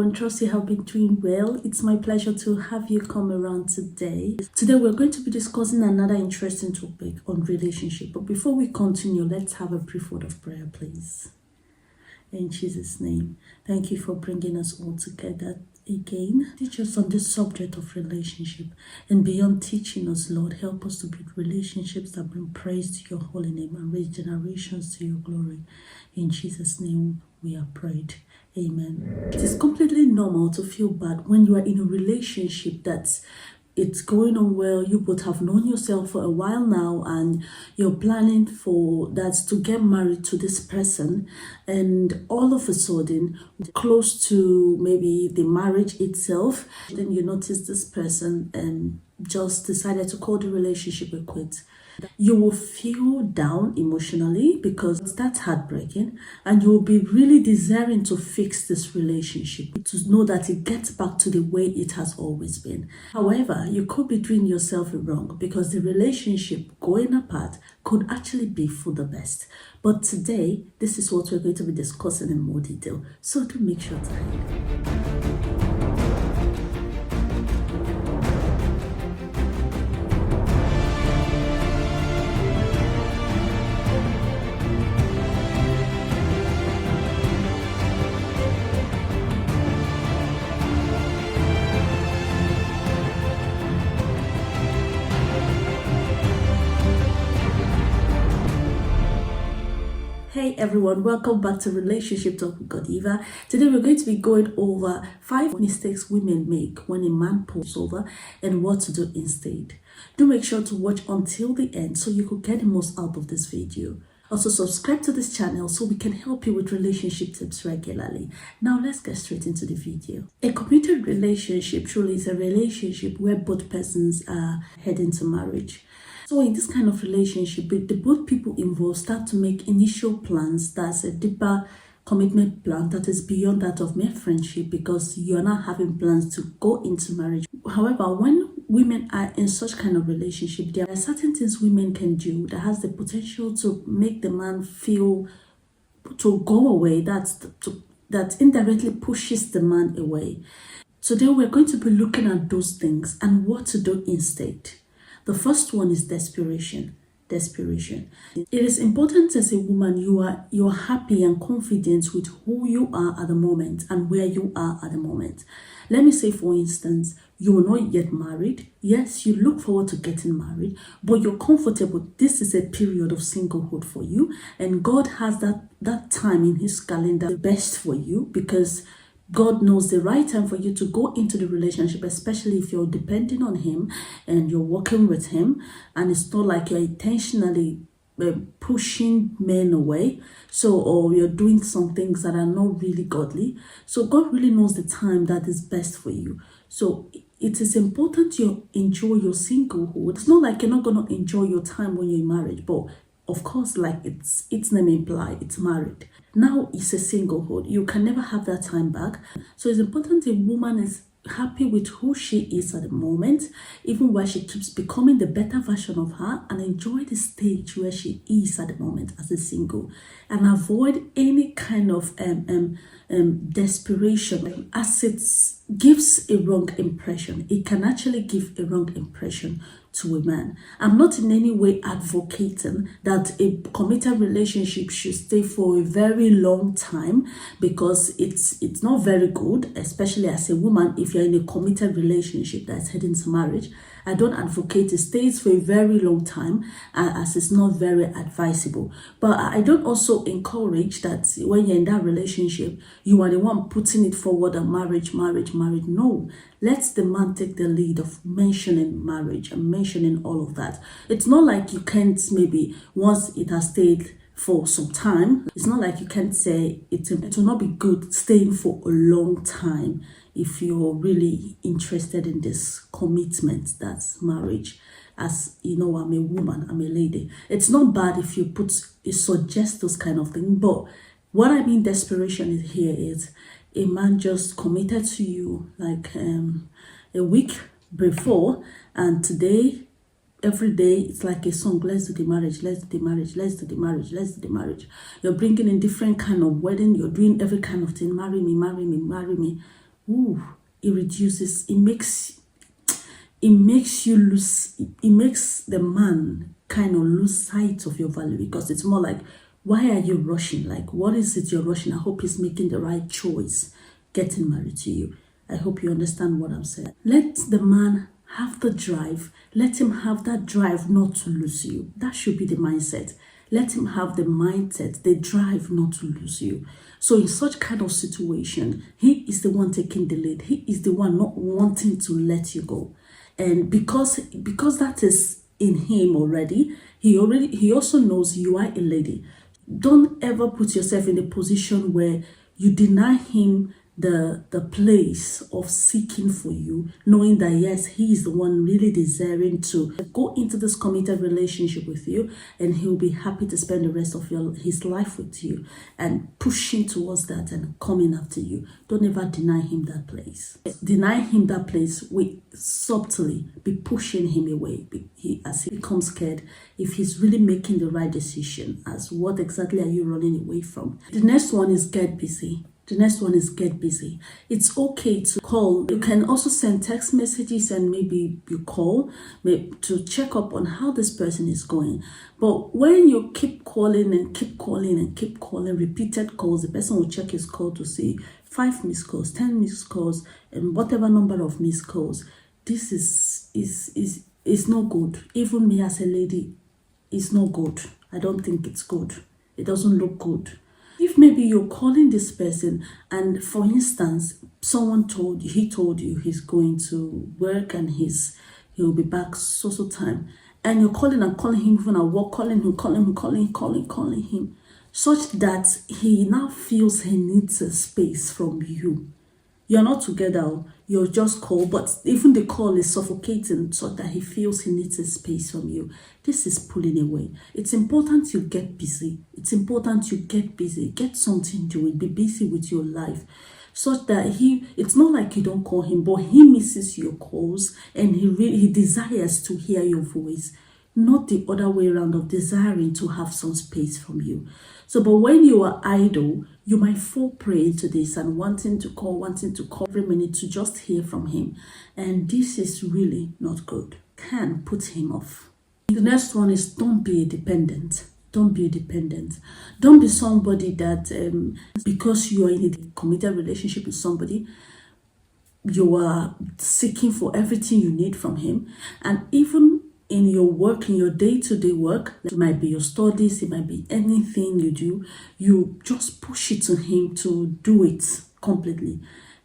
everyone, trust you have been doing well. It's my pleasure to have you come around today. Today we're going to be discussing another interesting topic on relationship. But before we continue, let's have a brief word of prayer, please. In Jesus' name, thank you for bringing us all together again. Teach us on this subject of relationship, and beyond teaching us, Lord, help us to build relationships that bring praise to your holy name and raise generations to your glory. In Jesus' name we are prayed. Amen. It is completely normal to feel bad when you are in a relationship that's it's going on well. You both have known yourself for a while now, and you're planning for that to get married to this person, and all of a sudden, close to maybe the marriage itself, then you notice this person and just decided to call the relationship a quit. You will feel down emotionally because that's heartbreaking, and you will be really desiring to fix this relationship, to know that it gets back to the way it has always been. However, you could be doing yourself a wrong because the relationship going apart could actually be for the best. But today, this is what we're going to be discussing in more detail, so do make sure to hide. Hey everyone, welcome back to Relationship Talk with Godiva. Today we're going to be going over 5 mistakes women make when a man pulls over and what to do instead. Do make sure to watch until the end so you could get the most out of this video. Also subscribe to this channel so we can help you with relationship tips regularly. Now let's get straight into the video. A committed relationship truly is a relationship where both persons are heading to marriage. So in this kind of relationship, the both people involved start to make initial plans. That's a deeper commitment plan that is beyond that of mere friendship, because you're not having plans to go into marriage. However, when women are in such kind of relationship, there are certain things women can do that has the potential to make the man feel to go away, that indirectly pushes the man away. Today we're going to be looking at those things and what to do instead. The first one is desperation. Desperation. It is important as a woman you're happy and confident with who you are at the moment and where you are at the moment. Let me say, for instance, you're not yet married. Yes, you look forward to getting married, but you're comfortable. This is a period of singlehood for you, and God has that time in his calendar best for you, because God knows the right time for you to go into the relationship, especially if you're depending on him and you're working with him, and it's not like you're intentionally pushing men away, or you're doing some things that are not really godly. So God really knows the time that is best for you. So it is important you enjoy your singlehood. It's not like you're not going to enjoy your time when you're in marriage, but of course, like its name implies, it's married. Now it's a singlehood. You can never have that time back. So it's important a woman is happy with who she is at the moment, even while she keeps becoming the better version of her, and enjoy the stage where she is at the moment as a single, and avoid any kind of desperation, as it gives a wrong impression. It can actually give a wrong impression to a man. I'm not in any way advocating that a committed relationship should stay for a very long time, because it's not very good, especially as a woman. If you're in a committed relationship that's heading to marriage, I don't advocate it stays for a very long time, as it's not very advisable. But I don't also encourage that when you're in that relationship, you are the one putting it forward and marriage. No, let the man take the lead of mentioning marriage and mentioning all of that. It's not like you can't, maybe once it has stayed for some time, it's not like you can't say it will not be good staying for a long time if you're really interested in this commitment that's marriage. As you know, I'm a woman, I'm a lady. It's not bad if you suggest those kind of things, but what I mean desperation here is a man just committed to you like a week before, and today every day it's like a song. Let's do the marriage, let's do the marriage, let's do the marriage, let's do the marriage. You're bringing in different kind of wedding, you're doing every kind of thing. Marry me, marry me, marry me. ooh, it reduces, it makes the man kind of lose sight of your value, because it's more like, why are you rushing? Like, what is it you're rushing? I hope he's making the right choice getting married to you. I hope you understand what I'm saying. Let the man have the drive. Let him have that drive not to lose you. That should be the mindset. Let him have the mindset, the drive not to lose you. So in such kind of situation, he is the one taking the lead. He is the one not wanting to let you go. And because that is in him already, he also knows you are a lady. Don't ever put yourself in a position where you deny him the place of seeking for you, knowing that yes, he is the one really desiring to go into this committed relationship with you, and he'll be happy to spend the rest of his life with you, and pushing towards that and coming after you. Don't ever deny him that place. Deny him that place with subtly be pushing him away, as he becomes scared if he's really making the right decision. As what exactly are you running away from? The next one is get busy. Get busy. It's okay to call. You can also send text messages, and maybe you call to check up on how this person is going. But when you keep calling and keep calling and keep calling, repeated calls, the person will check his call to see 5 missed calls, 10 missed calls, and whatever number of missed calls. This is not good. Even me as a lady, it's not good. I don't think it's good. It doesn't look good. If maybe you're calling this person, and for instance, someone told you he's going to work and he'll be back so time, and you're calling and calling him, even at work, calling him, such that he now feels he needs a space from you. You're not together, you're just call, but even the call is suffocating, so that he feels he needs a space from you. This is pulling away. It's important you get busy. Get something doing. Be busy with your life, such that it's not like you don't call him, but he misses your calls, and he desires to hear your voice, not the other way around of desiring to have some space from you. So, but when you are idle, you might fall prey into this and wanting to call every minute to just hear from him. And this is really not good. Can put him off. The next one is don't be a dependent. Don't be somebody that because you are in a committed relationship with somebody, you are seeking for everything you need from him. And even in your work, in your day-to-day work, it might be your studies, it might be anything you do, you just push it to him to do it completely.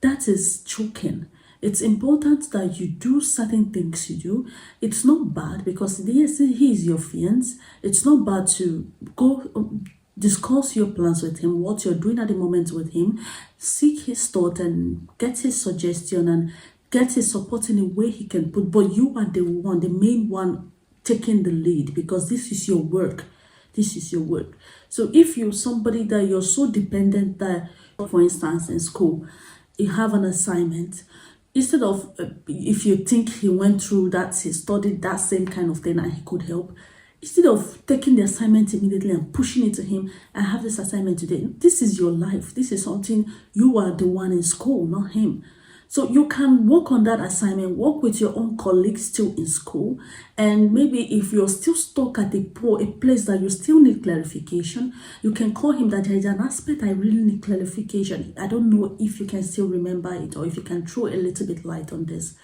That is choking. It's important that you do certain things you do. It's not bad, because yes, he is your fiancé. It's not bad to go discuss your plans with him, what you're doing at the moment with him, seek his thought and get his suggestion and get his support in a way he can put. But you are the main one taking the lead, because this is your work. So if you're somebody that you're so dependent that, for instance, in school, you have an assignment, instead of, if you think he went through that, he studied that same kind of thing and he could help, instead of taking the assignment immediately and pushing it to him, I have this assignment today. This is your life. This is something, you are the one in school, not him. So you can work on that assignment, work with your own colleagues still in school. And maybe if you're still stuck at a place that you still need clarification, you can call him that there is an aspect I really need clarification. I don't know if you can still remember it, or if you can throw a little bit light on this.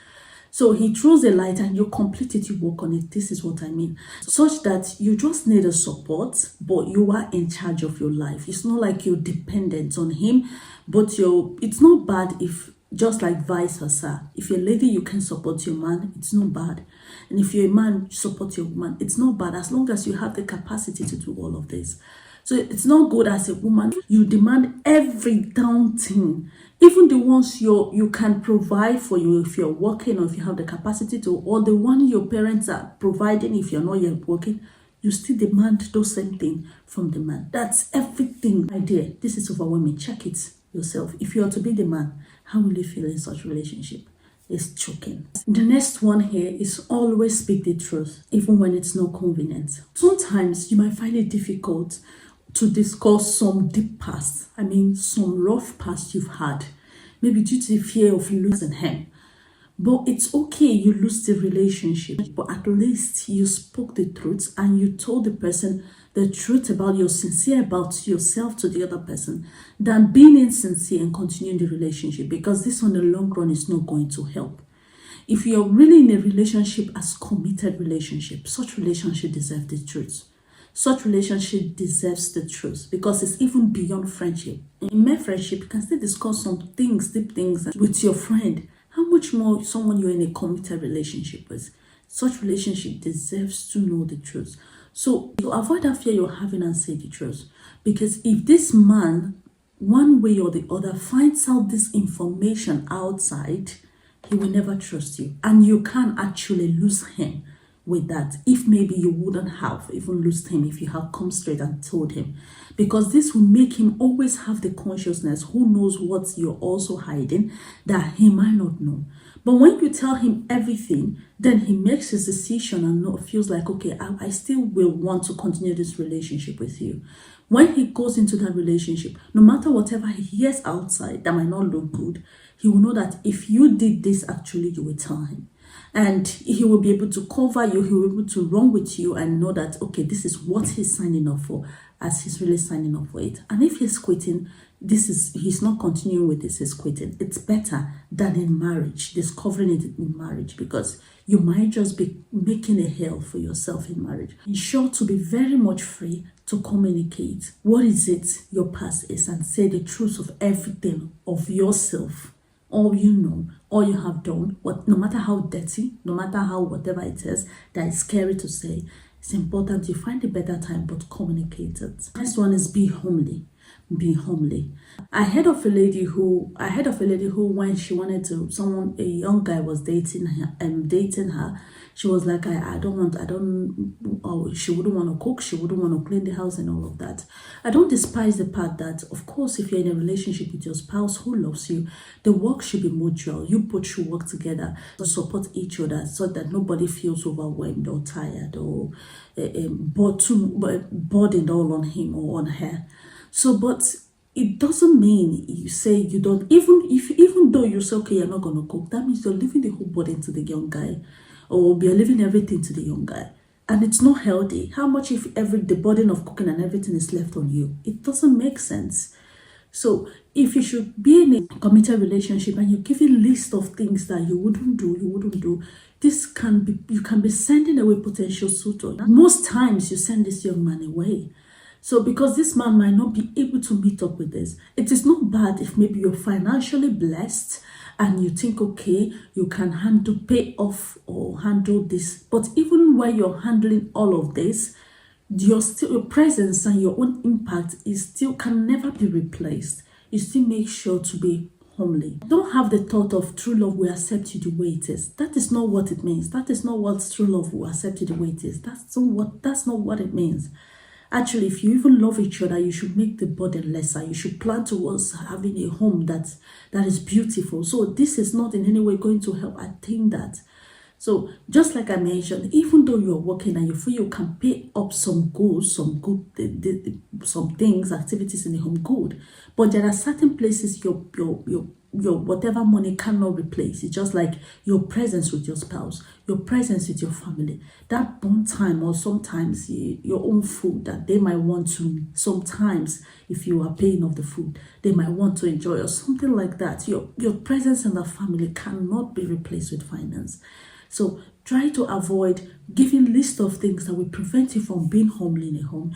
So he throws a light and you complete it, you work on it. This is what I mean. Such that you just need a support, but you are in charge of your life. It's not like you're dependent on him, but it's not bad if, just like vice versa. If you're a lady, you can support your man, it's not bad. And if you're a man, you support your woman, it's not bad, as long as you have the capacity to do all of this. So it's not good as a woman, you demand every down thing, even the ones you can provide for you if you're working, or if you have the capacity to, or the one your parents are providing if you're not yet working, you still demand those same thing from the man. That's everything, my dear. This is overwhelming. Check it yourself. If you are to be the man, how will you feel in such relationship? It's choking. The next one here is always speak the truth, even when it's not convenient. Sometimes you might find it difficult to discuss some deep past. I mean, some rough past you've had. maybe due to the fear of losing him. But it's okay you lose the relationship, but at least you spoke the truth and you told the person the truth about, you're sincere about yourself to the other person, than being insincere and continuing the relationship, because this on the long run is not going to help. If you're really in a relationship as committed relationship, such relationship deserves the truth. Such relationship deserves the truth, because it's even beyond friendship. In mere friendship, you can still discuss some things, deep things with your friend. How much more someone you're in a committed relationship with? Such relationship deserves to know the truth. So you avoid that fear you're having and say the truth. Because if this man, one way or the other, finds out this information outside, he will never trust you. And you can actually lose him with that. If maybe you wouldn't have even lost him if you have come straight and told him. Because this will make him always have the consciousness, who knows what you're also hiding, that he might not know. But when you tell him everything, then he makes his decision and feels like, okay, I still will want to continue this relationship with you. When he goes into that relationship, no matter whatever he hears outside that might not look good, he will know that if you did this, actually, you will tell him. And he will be able to cover you, he will be able to run with you and know that, okay, this is what he's signing up for, as he's really signing up for it. And if he's quitting, he's not continuing with this, he's quitting. It's better than in marriage, discovering it in marriage, because you might just be making a hell for yourself in marriage. Ensure to be very much free to communicate what is it your past is, and say the truth of everything of yourself. All you know, all you have done, no matter how dirty, no matter how whatever it is that is scary to say, it's important you find a better time, but communicate it. Next one is be homely. Be homely. I heard of a lady who when she wanted to, a young guy was dating her, she was like, she wouldn't want to cook, she wouldn't want to clean the house and all of that. I don't despise the part that, of course, if you're in a relationship with your spouse who loves you, the work should be mutual. You both should work together to support each other so that nobody feels overwhelmed or tired or burdened all on him or on her. So, but it doesn't mean you say you don't, even though you say, okay, you're not going to cook, that means you're leaving the whole burden to the young guy, or you're leaving everything to the young guy. And it's not healthy. How much if the burden of cooking and everything is left on you? It doesn't make sense. So if you should be in a committed relationship and you're giving list of things that you wouldn't do, you can be sending away potential suitor. Most times you send this young man away. So because this man might not be able to meet up with this, it is not bad if maybe you're financially blessed and you think, okay, you can pay off or handle this. But even while you're handling all of this, your presence and your own impact can never be replaced. You still make sure to be homely. Don't have the thought of true love will accept you the way it is. That is not what it means. That is not what true love will accept you the way it is. That's not what it means. Actually, if you even love each other, you should make the burden lesser. You should plan towards having a home that is beautiful. So this is not in any way going to help attain that. So just like I mentioned, even though you're working and you feel you can pay up some things, activities in the home, good. But there are certain places your whatever money cannot replace. It's just like your presence with your spouse, your presence with your family, that bond time, or sometimes your own food that they might want to, sometimes if you are paying off the food, they might want to enjoy or something like that. Your presence in the family cannot be replaced with finance. So try to avoid giving list of things that will prevent you from being homely in a home.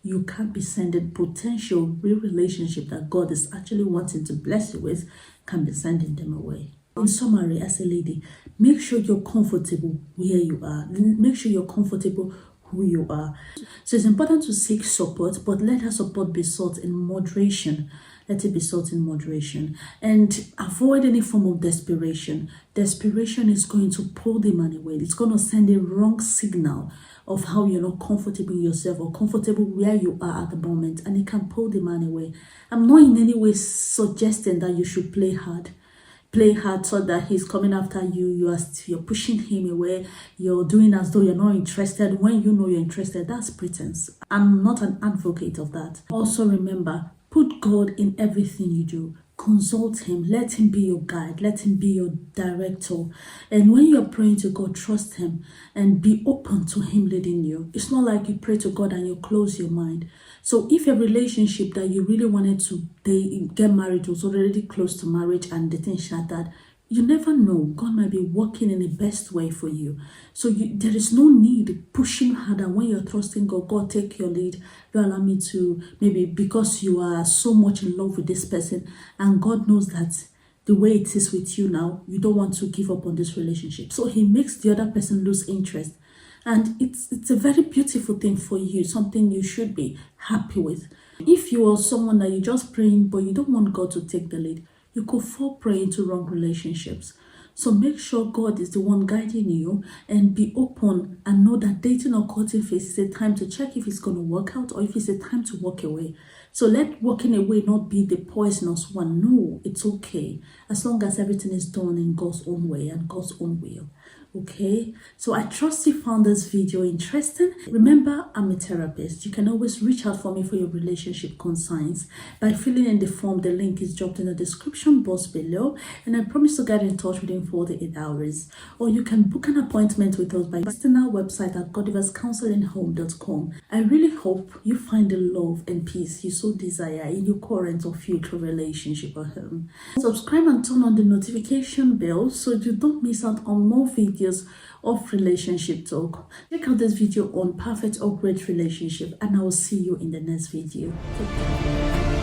You can't be sending potential real relationship that God is actually wanting to bless you with, can be sending them away. In summary, as a lady, make sure you're comfortable where you are. Make sure you're comfortable who you are. So it's important to seek support, but let that support be sought in moderation. Let it be sought in moderation. And avoid any form of desperation. Desperation is going to pull the man away. It's going to send a wrong signal of how you're not comfortable in yourself or comfortable where you are at the moment, and it can pull the man away. I'm not in any way suggesting that you should play hard so that he's coming after you. You're pushing him away. You're doing as though you're not interested when you know you're interested. That's pretense. I'm not an advocate of that. Also remember, put God in everything you do. consult him. Let him be your guide. Let him be your director. And when you're praying to God, trust him and be open to him leading you. It's not like you pray to God and you close your mind. So if a relationship that you really wanted to get married was already close to marriage and the thing shattered, you never know. God might be working in the best way for you. So there is no need pushing harder when you're trusting God. God, take your lead. Don't allow me to, maybe because you are so much in love with this person and God knows that the way it is with you now, you don't want to give up on this relationship. So he makes the other person lose interest. And it's a very beautiful thing for you, something you should be happy with. If you are someone that you're just praying, but you don't want God to take the lead, you could fall prey into wrong relationships. So make sure God is the one guiding you and be open and know that dating or courting phase is a time to check if it's going to work out or if it's a time to walk away. So let walking away not be the poisonous one. No, it's okay. As long as everything is done in God's own way and God's own will. Okay, so I trust you found this video interesting. Remember, I'm a therapist. You can always reach out for me for your relationship concerns by filling in the form. The link is dropped in the description box below, and I promise to get in touch within 48 hours. Or you can book an appointment with us by visiting our website at godivascounselinghome.com. I really hope you find the love and peace you so desire in your current or future relationship or home. Subscribe and turn on the notification bell so you don't miss out on more videos of relationship talk. Check out this video on perfect or great relationship, and I will see you in the next video. Take care.